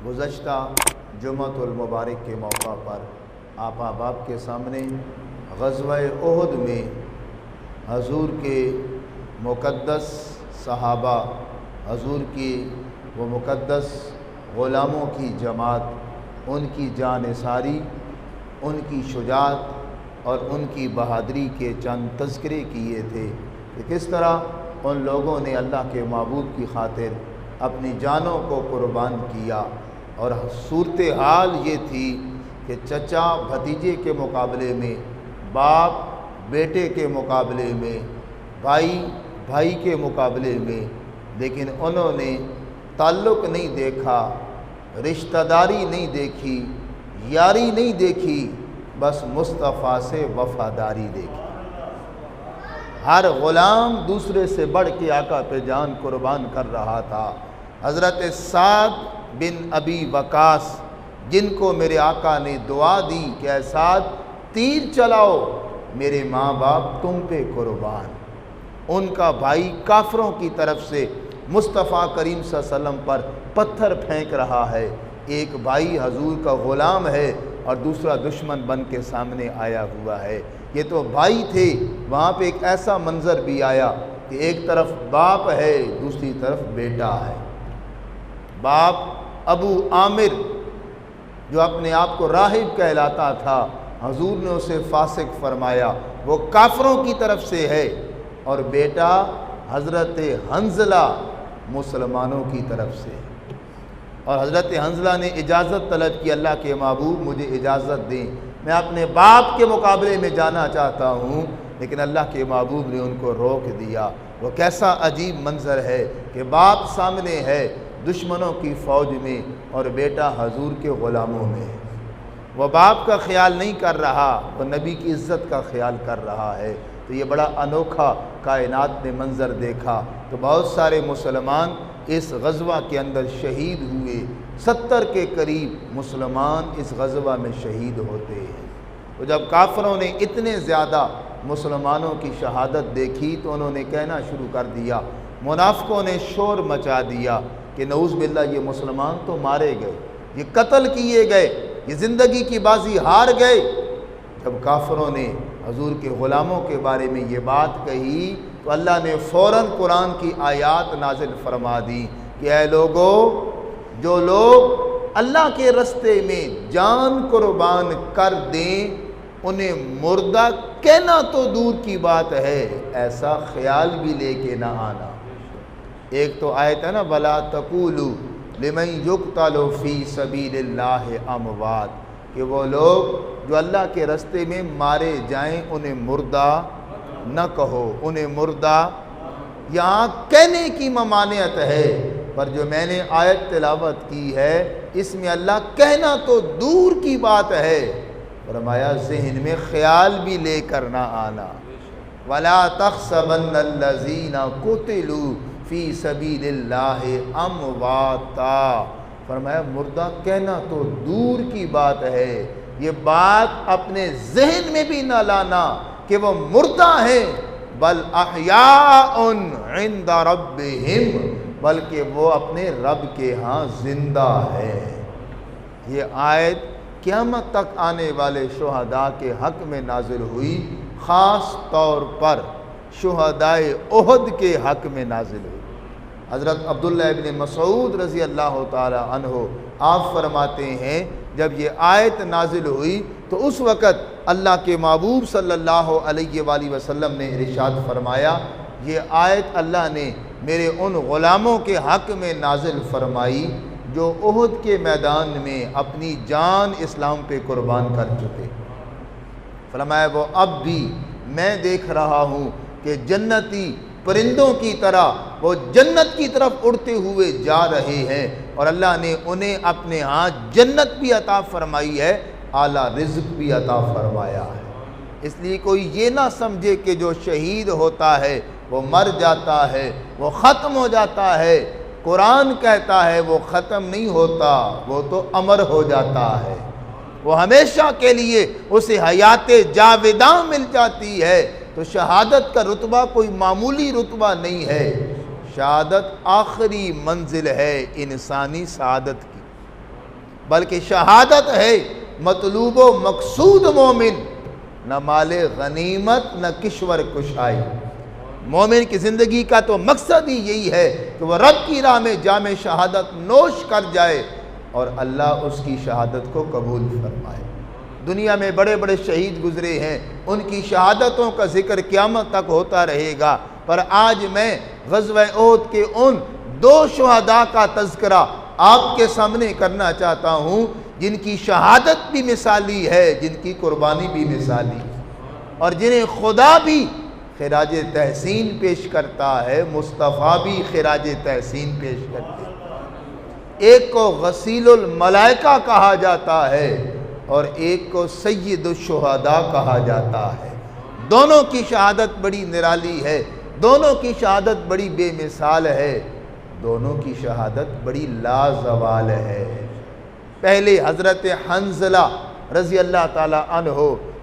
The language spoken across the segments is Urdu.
گزشتہ جمعۃ المبارک کے موقع پر آپ احباب کے سامنے غزوہ احد میں حضور کے مقدس صحابہ، حضور کی وہ مقدس غلاموں کی جماعت، ان کی جانثاری، ان کی شجاعت اور ان کی بہادری کے چند تذکرے کیے تھے کہ کس طرح ان لوگوں نے اللہ کے معبود کی خاطر اپنی جانوں کو قربان کیا، اور صورتحال یہ تھی کہ چچا بھتیجے کے مقابلے میں، باپ بیٹے کے مقابلے میں، بھائی بھائی کے مقابلے میں، لیکن انہوں نے تعلق نہیں دیکھا، رشتہ داری نہیں دیکھی، یاری نہیں دیکھی، بس مصطفیٰ سے وفاداری دیکھی۔ ہر غلام دوسرے سے بڑھ کے آقا پہ جان قربان کر رہا تھا۔ حضرت سعد بن ابی وقاص، جن کو میرے آقا نے دعا دی کہ اے سعد تیر چلاؤ، میرے ماں باپ تم پہ قربان، ان کا بھائی کافروں کی طرف سے مصطفیٰ کریم صلی اللہ علیہ وسلم پر پتھر پھینک رہا ہے، ایک بھائی حضور کا غلام ہے اور دوسرا دشمن بن کے سامنے آیا ہوا ہے۔ یہ تو بھائی تھے، وہاں پہ ایک ایسا منظر بھی آیا کہ ایک طرف باپ ہے، دوسری طرف بیٹا ہے۔ باپ ابو عامر جو اپنے آپ کو راہب کہلاتا تھا، حضور نے اسے فاسق فرمایا، وہ کافروں کی طرف سے ہے، اور بیٹا حضرت حنظلہ مسلمانوں کی طرف سے، اور حضرت حنظلہ نے اجازت طلب کی، اللہ کے معبود مجھے اجازت دیں، میں اپنے باپ کے مقابلے میں جانا چاہتا ہوں، لیکن اللہ کے معبود نے ان کو روک دیا۔ وہ کیسا عجیب منظر ہے کہ باپ سامنے ہے دشمنوں کی فوج میں اور بیٹا حضور کے غلاموں میں ہے۔ وہ باپ کا خیال نہیں کر رہا، وہ نبی کی عزت کا خیال کر رہا ہے۔ تو یہ بڑا انوکھا کائنات نے منظر دیکھا۔ تو بہت سارے مسلمان اس غزوہ کے اندر شہید ہوئے، 70 کے قریب مسلمان اس غزوہ میں شہید ہوتے ہیں۔ تو جب کافروں نے اتنے زیادہ مسلمانوں کی شہادت دیکھی تو انہوں نے کہنا شروع کر دیا، منافقوں نے شور مچا دیا کہ نعوذ باللہ یہ مسلمان تو مارے گئے، یہ قتل کیے گئے، یہ زندگی کی بازی ہار گئے۔ جب کافروں نے حضور کے غلاموں کے بارے میں یہ بات کہی تو اللہ نے فوراً قرآن کی آیات نازل فرما دی کہ اے لوگو، جو لوگ اللہ کے رستے میں جان قربان کر دیں انہیں مردہ کہنا تو دور کی بات ہے، ایسا خیال بھی لے کے نہ آنا۔ ایک تو آیت ہے نا، وَلَا تَقُولُوا لِمَنْ يُقْتَلُ فِي سَبِيلِ اللَّهِ أَمْوَاتٌ، کہ وہ لوگ جو اللہ کے رستے میں مارے جائیں انہیں مردہ نہ کہو، انہیں مردہ یہاں کہنے کی ممانعت ہے، پر جو میں نے آیت تلاوت کی ہے اس میں اللہ کہنا تو دور کی بات ہے، فرمایا ذہن میں خیال بھی لے کر نہ آنا۔ وَلَا تَحْسَبَنَّ الَّذِينَ قُتِلُوا فِي سَبِيلِ اللَّهِ أَمْوَاتًا، فرمایا مردہ کہنا تو دور کی بات ہے، یہ بات اپنے ذہن میں بھی نہ لانا کہ وہ مردہ ہیں، بل احیاء عند ربہم، بلکہ وہ اپنے رب کے ہاں زندہ ہے۔ یہ آیت قیامت تک آنے والے شہداء کے حق میں نازل ہوئی، خاص طور پر شہدائے احد کے حق میں نازل ہوئی۔ حضرت عبداللہ ابن مسعود رضی اللہ تعالی عنہ آپ فرماتے ہیں جب یہ آیت نازل ہوئی تو اس وقت اللہ کے محبوب صلی اللہ علیہ وآلہ وسلم نے ارشاد فرمایا، یہ آیت اللہ نے میرے ان غلاموں کے حق میں نازل فرمائی جو احد کے میدان میں اپنی جان اسلام پہ قربان کر چکے۔ فرمایا وہ اب بھی میں دیکھ رہا ہوں کہ جنتی پرندوں کی طرح وہ جنت کی طرف اڑتے ہوئے جا رہے ہیں، اور اللہ نے انہیں اپنے ہاں جنت بھی عطا فرمائی ہے، اعلیٰ رزق بھی عطا فرمایا ہے۔ اس لیے کوئی یہ نہ سمجھے کہ جو شہید ہوتا ہے وہ مر جاتا ہے، وہ ختم ہو جاتا ہے۔ قرآن کہتا ہے وہ ختم نہیں ہوتا، وہ تو امر ہو جاتا ہے، وہ ہمیشہ کے لیے اسے حیات جاوداں مل جاتی ہے۔ تو شہادت کا رتبہ کوئی معمولی رتبہ نہیں ہے، شہادت آخری منزل ہے انسانی سعادت کی۔ بلکہ شہادت ہے مطلوب و مقصود مومن، نہ مال غنیمت نہ کشور کشائی۔ مومن کی زندگی کا تو مقصد ہی یہی ہے کہ وہ رب کی راہ میں جام شہادت نوش کر جائے اور اللہ اس کی شہادت کو قبول فرمائے۔ دنیا میں بڑے بڑے شہید گزرے ہیں، ان کی شہادتوں کا ذکر قیامت تک ہوتا رہے گا، پر آج میں غزوہ احد کے ان 2 شہداء کا تذکرہ آپ کے سامنے کرنا چاہتا ہوں جن کی شہادت بھی مثالی ہے، جن کی قربانی بھی مثالی ہے، اور جنہیں خدا بھی خراج تحسین پیش کرتا ہے، مصطفیٰ بھی خراج تحسین پیش کرتے ہیں۔ ایک کو غسیل الملائکہ کہا جاتا ہے اور ایک کو سید الشہداء کہا جاتا ہے۔ دونوں کی شہادت بڑی نرالی ہے، دونوں کی شہادت بڑی بے مثال ہے، دونوں کی شہادت بڑی لازوال ہے۔ پہلے حضرت حنظلہ رضی اللہ تعالیٰ عنہ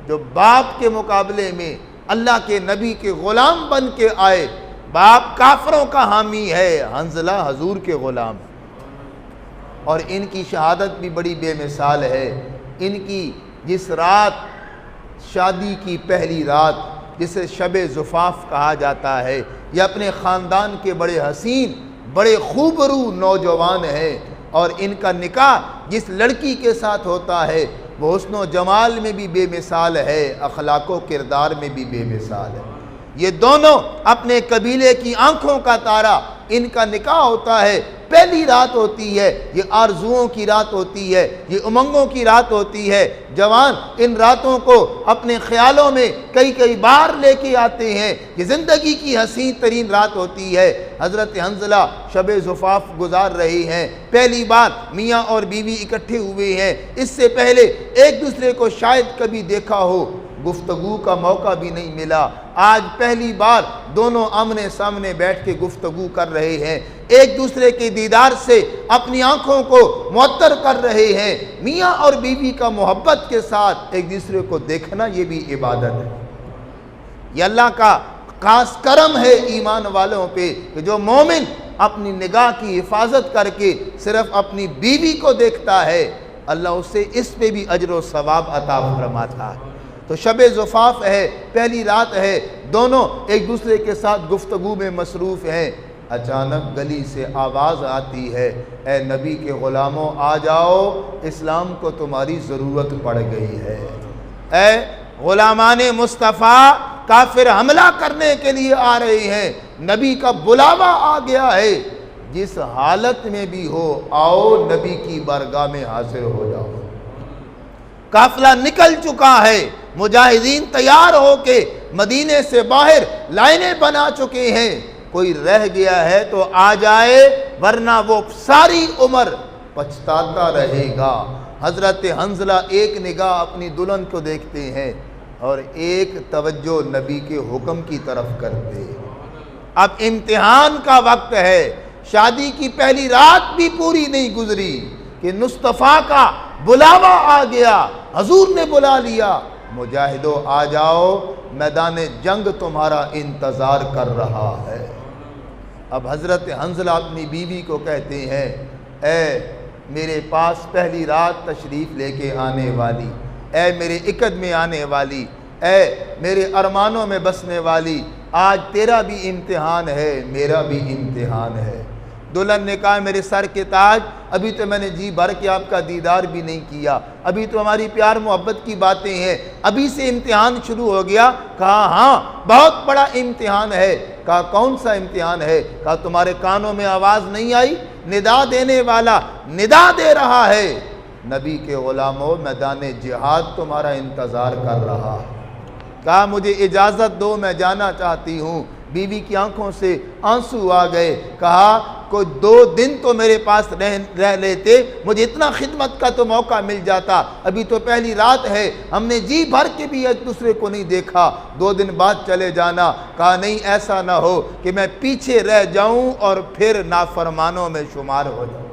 جو باپ کے مقابلے میں اللہ کے نبی کے غلام بن کے آئے، باپ کافروں کا حامی ہے، حنظلہ حضور کے غلام، اور ان کی شہادت بھی بڑی بے مثال ہے۔ ان کی جس رات شادی کی پہلی رات جسے شب زفاف کہا جاتا ہے، یہ اپنے خاندان کے بڑے حسین بڑے خوبرو نوجوان ہیں، اور ان کا نکاح جس لڑکی کے ساتھ ہوتا ہے وہ حسن و جمال میں بھی بے مثال ہے، اخلاق و کردار میں بھی بے مثال ہے۔ یہ دونوں اپنے قبیلے کی آنکھوں کا تارا، ان کا نکاح ہوتا ہے، پہلی رات ہوتی ہے، یہ آرزوؤں کی رات ہوتی ہے، یہ امنگوں کی رات ہوتی ہے۔ جوان ان راتوں کو اپنے خیالوں میں کئی بار لے کے آتے ہیں، یہ زندگی کی حسین ترین رات ہوتی ہے۔ حضرت حنظلہ شب زفاف گزار رہے ہیں، پہلی بار میاں اور بیوی اکٹھے ہوئے ہیں، اس سے پہلے ایک دوسرے کو شاید کبھی دیکھا ہو، گفتگو کا موقع بھی نہیں ملا۔ آج پہلی بار دونوں آمنے سامنے بیٹھ کے گفتگو کر رہے ہیں، ایک دوسرے کے دیدار سے اپنی آنکھوں کو معطر کر رہے ہیں۔ میاں اور بیوی کا محبت کے ساتھ ایک دوسرے کو دیکھنا یہ بھی عبادت ہے۔ یہ اللہ کا خاص کرم ہے ایمان والوں پہ کہ جو مومن اپنی نگاہ کی حفاظت کر کے صرف اپنی بیوی کو دیکھتا ہے، اللہ اسے اس پہ بھی اجر و ثواب عطا فرماتا ہے۔ تو شب زفاف ہے، پہلی رات ہے، دونوں ایک دوسرے کے ساتھ گفتگو میں مصروف ہیں۔ اچانک گلی سے آواز آتی ہے، اے نبی کے غلاموں آ جاؤ، اسلام کو تمہاری ضرورت پڑ گئی ہے۔ اے غلامان مصطفیٰ، کافر حملہ کرنے کے لیے آ رہے ہیں، نبی کا بلاوا آ گیا ہے، جس حالت میں بھی ہو آؤ نبی کی بارگاہ میں حاضر ہو جاؤ۔ قافلہ نکل چکا ہے، مجاہدین تیار ہو کے مدینے سے باہر لائنیں بنا چکے ہیں، کوئی رہ گیا ہے تو آ جائے ورنہ وہ ساری عمر پچھتاتا رہے گا۔ حضرت حنظلہ ایک نگاہ اپنی دلہن کو دیکھتے ہیں اور ایک توجہ نبی کے حکم کی طرف کرتے ہیں۔ اب امتحان کا وقت ہے، شادی کی پہلی رات بھی پوری نہیں گزری کہ مصطفیٰ کا بلاوا آ گیا، حضور نے بلا لیا، مجاہدو آ جاؤ، میدان جنگ تمہارا انتظار کر رہا ہے۔ اب حضرت حنظلہ اپنی بیوی کو کہتے ہیں، اے میرے پاس پہلی رات تشریف لے کے آنے والی، اے میرے عقد میں آنے والی، اے میرے ارمانوں میں بسنے والی، آج تیرا بھی امتحان ہے، میرا بھی امتحان ہے۔ دلہن نے کہا، میرے سر کے تاج، ابھی تو میں نے جی بھر کے آپ کا دیدار بھی نہیں کیا، ابھی تو ہماری پیار محبت کی باتیں ہیں، ابھی سے امتحان شروع ہو گیا؟ کہا ہاں بہت بڑا امتحان ہے۔ کہا کون سا امتحان ہے؟ کہا تمہارے کانوں میں آواز نہیں آئی؟ ندا دینے والا ندا دے رہا ہے، نبی کے غلاموں میدان جہاد تمہارا انتظار کر رہا ہے۔ کہا مجھے اجازت دو، میں جانا چاہتی ہوں۔ بیوی کی آنکھوں سے آنسو آ گئے، کہا کوئی 2 دن تو میرے پاس رہ لیتے، مجھے اتنا خدمت کا تو موقع مل جاتا، ابھی تو پہلی رات ہے، ہم نے جی بھر کے بھی ایک دوسرے کو نہیں دیکھا، 2 دن بعد چلے جانا۔ کہا نہیں، ایسا نہ ہو کہ میں پیچھے رہ جاؤں اور پھر نافرمانوں میں شمار ہو جاؤں۔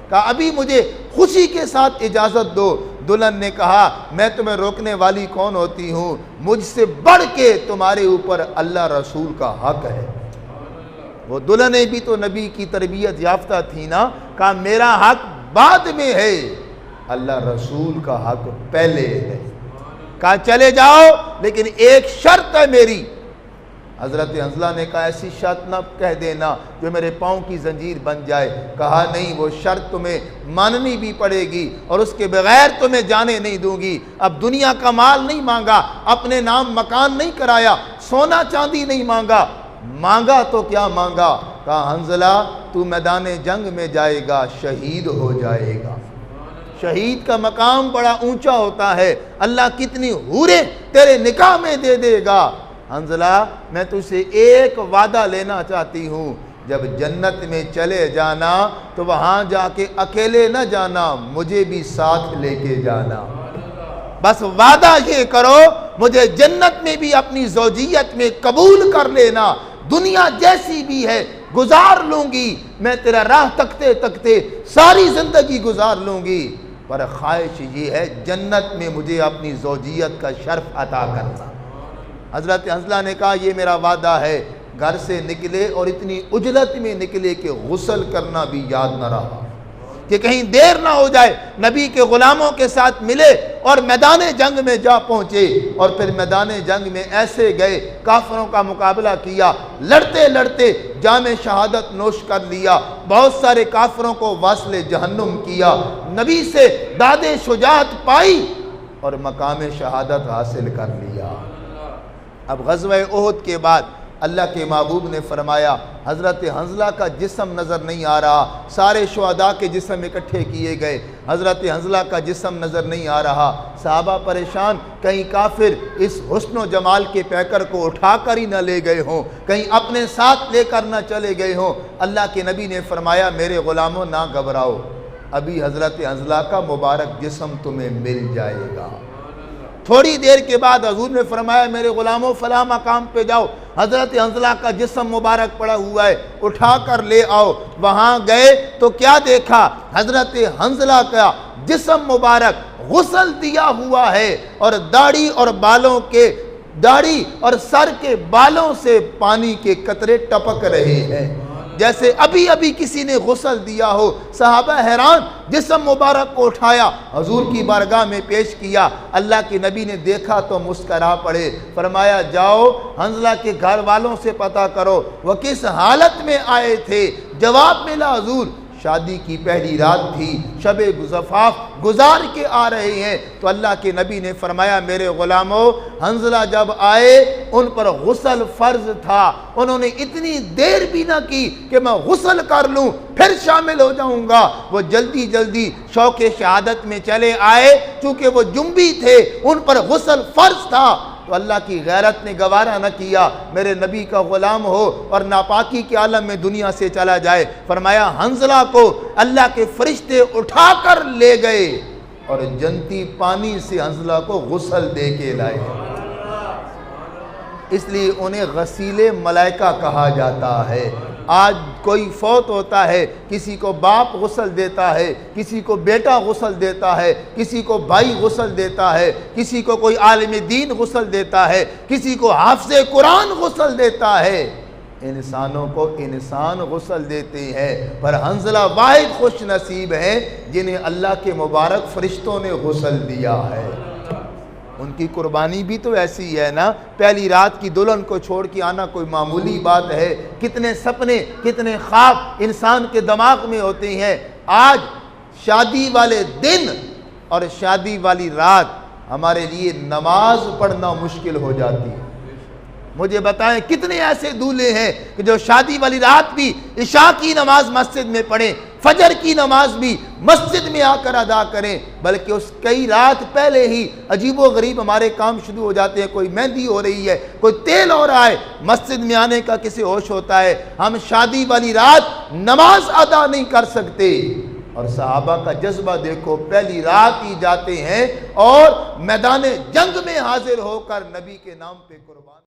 کہا ابھی مجھے خوشی کے ساتھ اجازت دو۔ دلہن نے کہا میں تمہیں روکنے والی کون ہوتی ہوں، مجھ سے بڑھ کے تمہارے اوپر اللہ رسول کا حق ہے۔ وہ دلہنیں بھی تو نبی کی تربیت یافتہ تھی نا، کہا میرا حق بعد میں ہے، اللہ رسول کا حق پہلے ہے۔ کہا چلے جاؤ لیکن ایک شرط ہے میری۔ حضرت حنظلہ نے کہا ایسی شرط نہ کہہ دینا جو میرے پاؤں کی زنجیر بن جائے۔ کہا نہیں، وہ شرط تمہیں ماننی بھی پڑے گی اور اس کے بغیر تمہیں جانے نہیں دوں گی۔ اب دنیا کا مال نہیں مانگا، اپنے نام مکان نہیں کرایا، سونا چاندی نہیں مانگا، مانگا تو کیا مانگا؟ کہا حنظلہ تو میدان جنگ میں جائے گا، شہید ہو جائے گا۔ شہید کا مقام بڑا اونچا ہوتا ہے، اللہ کتنی حوریں تیرے نکاح میں دے دے گا۔ حنظلہ میں تجھ سے ایک وعدہ لینا چاہتی ہوں، جب جنت میں چلے جانا تو وہاں جا کے اکیلے نہ جانا، مجھے بھی ساتھ لے کے جانا۔ بس وعدہ یہ کرو مجھے جنت میں بھی اپنی زوجیت میں قبول کر لینا، دنیا جیسی بھی ہے گزار لوں گی، میں تیرا راہ تکتے تکتے ساری زندگی گزار لوں گی، پر خواہش یہ ہے جنت میں مجھے اپنی زوجیت کا شرف عطا کرنا۔ حضرت حنظلہ نے کہا یہ میرا وعدہ ہے۔ گھر سے نکلے اور اتنی عجلت میں نکلے کہ غسل کرنا بھی یاد نہ رہا کہ کہیں دیر نہ ہو جائے۔ نبی کے غلاموں کے ساتھ ملے اور میدان جنگ میں جا پہنچے، اور پھر میدان جنگ میں ایسے گئے، کافروں کا مقابلہ کیا، لڑتے لڑتے جام شہادت نوش کر لیا، بہت سارے کافروں کو واصل جہنم کیا، نبی سے داد شجاعت پائی اور مقام شہادت حاصل کر لیا۔ اب غزوہ احد کے بعد اللہ کے محبوب نے فرمایا حضرت حنظلہ کا جسم نظر نہیں آ رہا، سارے شہداء کے جسم اکٹھے کیے گئے، حضرت حنظلہ کا جسم نظر نہیں آ رہا۔ صحابہ پریشان، کہیں کافر اس حسن و جمال کے پیکر کو اٹھا کر ہی نہ لے گئے ہوں، کہیں اپنے ساتھ لے کر نہ چلے گئے ہوں۔ اللہ کے نبی نے فرمایا میرے غلاموں نہ گھبراؤ، ابھی حضرت حنظلہ کا مبارک جسم تمہیں مل جائے گا۔ تھوڑی دیر کے بعد حضور نے فرمایا میرے غلاموں فلاں مقام پہ جاؤ، حضرت حنظلہ کا جسم مبارک پڑا ہوا ہے، اٹھا کر لے آؤ۔ وہاں گئے تو کیا دیکھا؟ حضرت حنظلہ کا جسم مبارک غسل دیا ہوا ہے، اور داڑھی اور سر کے بالوں سے پانی کے قطرے ٹپک رہے ہیں جیسے ابھی ابھی کسی نے غسل دیا ہو۔ صحابہ حیران، جسم مبارک کو اٹھایا، حضور کی بارگاہ میں پیش کیا۔ اللہ کے نبی نے دیکھا تو مسکرا پڑے، فرمایا جاؤ حنظلہ کے گھر والوں سے پتہ کرو وہ کس حالت میں آئے تھے۔ جواب ملا حضور شادی کی پہلی رات تھی، شب زفاف گزار کے آ رہے ہیں۔ تو اللہ کے نبی نے فرمایا میرے غلاموں حنظلہ جب آئے ان پر غسل فرض تھا، انہوں نے اتنی دیر بھی نہ کی کہ میں غسل کر لوں پھر شامل ہو جاؤں گا، وہ جلدی جلدی شوق شہادت میں چلے آئے، چونکہ وہ جنبی تھے ان پر غسل فرض تھا۔ تو اللہ کی غیرت نے گوارا نہ کیا میرے نبی کا غلام ہو اور ناپاکی کے عالم میں دنیا سے چلا جائے۔ فرمایا حنظلہ کو اللہ کے فرشتے اٹھا کر لے گئے اور جنتی پانی سے حنظلہ کو غسل دے کے لائے، اس لیے انہیں غسیل ملائکہ کہا جاتا ہے۔ آج کوئی فوت ہوتا ہے، کسی کو باپ غسل دیتا ہے، کسی کو بیٹا غسل دیتا ہے، کسی کو بھائی غسل دیتا ہے، کسی کو کوئی عالم دین غسل دیتا ہے، کسی کو حافظ قرآن غسل دیتا ہے، انسانوں کو انسان غسل دیتے ہیں، پر حنظلہ واحد خوش نصیب ہیں جنہیں اللہ کے مبارک فرشتوں نے غسل دیا ہے۔ ان کی قربانی بھی تو ایسی ہے نا، پہلی رات کی دلہن کو چھوڑ کے آنا کوئی معمولی بات ہے؟ کتنے سپنے کتنے خواب انسان کے دماغ میں ہوتے ہیں۔ آج شادی والے دن اور شادی والی رات ہمارے لیے نماز پڑھنا مشکل ہو جاتی ہے۔ مجھے بتائیں کتنے ایسے دولہے ہیں کہ جو شادی والی رات بھی عشاء کی نماز مسجد میں پڑھیں، فجر کی نماز بھی مسجد میں آ کر ادا کریں، بلکہ اس کئی رات پہلے ہی عجیب و غریب ہمارے کام شروع ہو جاتے ہیں۔ کوئی مہندی ہو رہی ہے، کوئی تیل ہو رہا ہے، مسجد میں آنے کا کسی ہوش ہوتا ہے۔ ہم شادی والی رات نماز ادا نہیں کر سکتے، اور صحابہ کا جذبہ دیکھو، پہلی رات ہی جاتے ہیں اور میدان جنگ میں حاضر ہو کر نبی کے نام پہ قربان